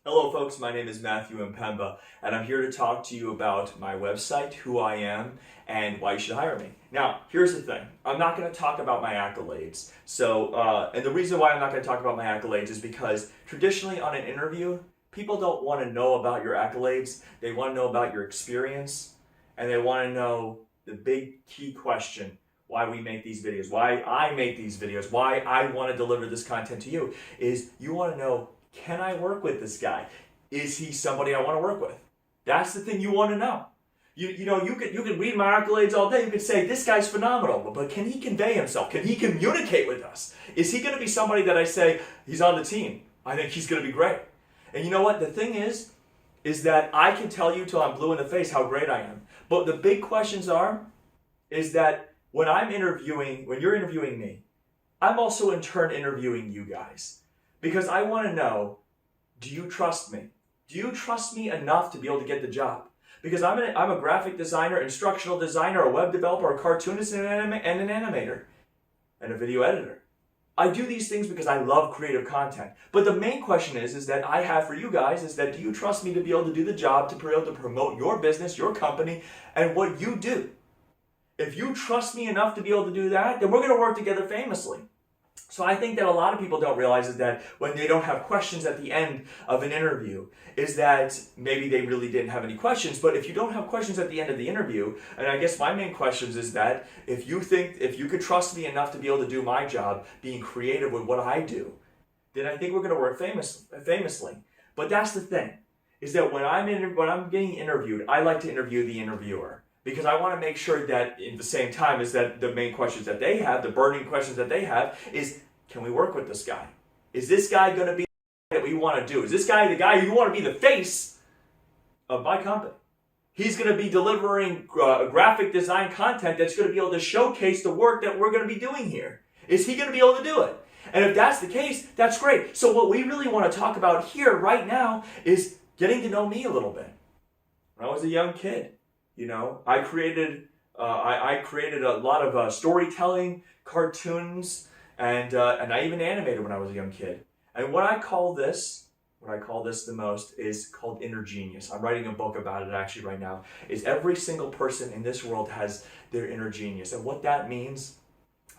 Hello folks, my name is Matthew Mpemba, and I'm here to talk to you about my website, who I am, and why you should hire me. Now, here's the thing. I'm not going to talk about my accolades. And the reason why I'm not going to talk about my accolades is because traditionally on an interview, people don't want to know about your accolades. They want to know about your experience, and they want to know the big key question: why we make these videos, why I make these videos, why I want to deliver this content to you, is you want to know, can I work with this guy? Is he somebody I want to work with? That's the thing you want to know. You could read my accolades all day. You could say, this guy's phenomenal, but can he convey himself? Can he communicate with us? Is he going to be somebody that I say, he's on the team, I think he's going to be great? And you know what? The thing is that I can tell you till I'm blue in the face how great I am. But the big questions is that when you're interviewing me, I'm also in turn interviewing you guys. Because I want to know, do you trust me? Do you trust me enough to be able to get the job? Because I'm a graphic designer, instructional designer, a web developer, a cartoonist, and an animator, and a video editor. I do these things because I love creative content. But the main question is that I have for you guys is that, do you trust me to be able to do the job, to be able to promote your business, your company, and what you do? If you trust me enough to be able to do that, then we're going to work together famously. So I think that a lot of people don't realize is that when they don't have questions at the end of an interview, is that maybe they really didn't have any questions. But if you don't have questions at the end of the interview, and I guess my main questions is that if you could trust me enough to be able to do my job, being creative with what I do, then I think we're going to work famously. But that's the thing, is that when I'm getting interviewed, I like to interview the interviewer. Because I want to make sure that at the same time is that the main questions that they have, the burning questions that they have is, can we work with this guy? Is this guy going to be that we want to do? Is this guy the guy you want to be the face of my company? He's going to be delivering graphic design content that's going to be able to showcase the work that we're going to be doing here. Is he going to be able to do it? And if that's the case, that's great. So what we really want to talk about here right now is getting to know me a little bit. When I was a young kid, I created a lot of storytelling, cartoons, and I even animated when I was a young kid. And what I call this the most is called Inner Genius. I'm writing a book about it actually right now. Is every single person in this world has their inner genius, and what that means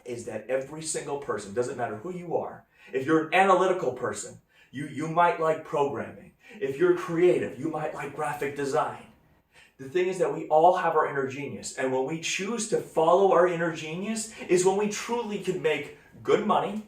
is that every single person, doesn't matter who you are. If you're an analytical person, you might like programming. If you're creative, you might like graphic design. The thing is that we all have our inner genius, and when we choose to follow our inner genius is when we truly can make good money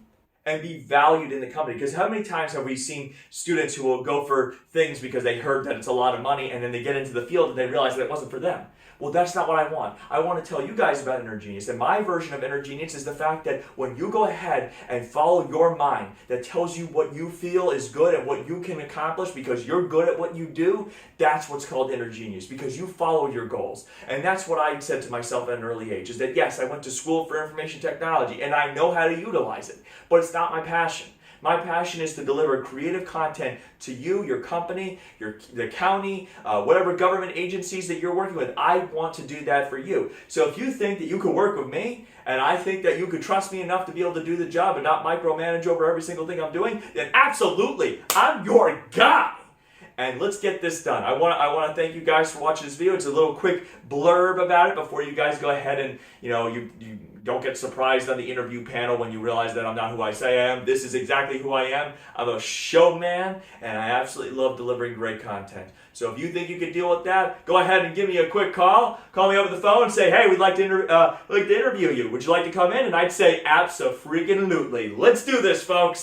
and be valued in the company. Because how many times have we seen students who will go for things because they heard that it's a lot of money, and then they get into the field and they realize that it wasn't for them? Well, that's not what I want. I want to tell you guys about inner genius. And my version of inner genius is the fact that when you go ahead and follow your mind that tells you what you feel is good and what you can accomplish because you're good at what you do, that's what's called inner genius, because you follow your goals. And that's what I said to myself at an early age, is that yes, I went to school for information technology and I know how to utilize it, but it's not my passion. My passion is to deliver creative content to you, your company, the county, whatever government agencies that you're working with. I want to do that for you. So if you think that you could work with me, and I think that you could trust me enough to be able to do the job and not micromanage over every single thing I'm doing, then absolutely, I'm your guy. And let's get this done. I want to thank you guys for watching this video. It's a little quick blurb about it before you guys go ahead and you don't get surprised on the interview panel when you realize that I'm not who I say I am. This is exactly who I am. I'm a showman, and I absolutely love delivering great content. So if you think you can deal with that, go ahead and give me a quick call. Call me over the phone and say, hey, we'd like to interview you. Would you like to come in? And I'd say, abso-freaking-lutely. Let's do this, folks.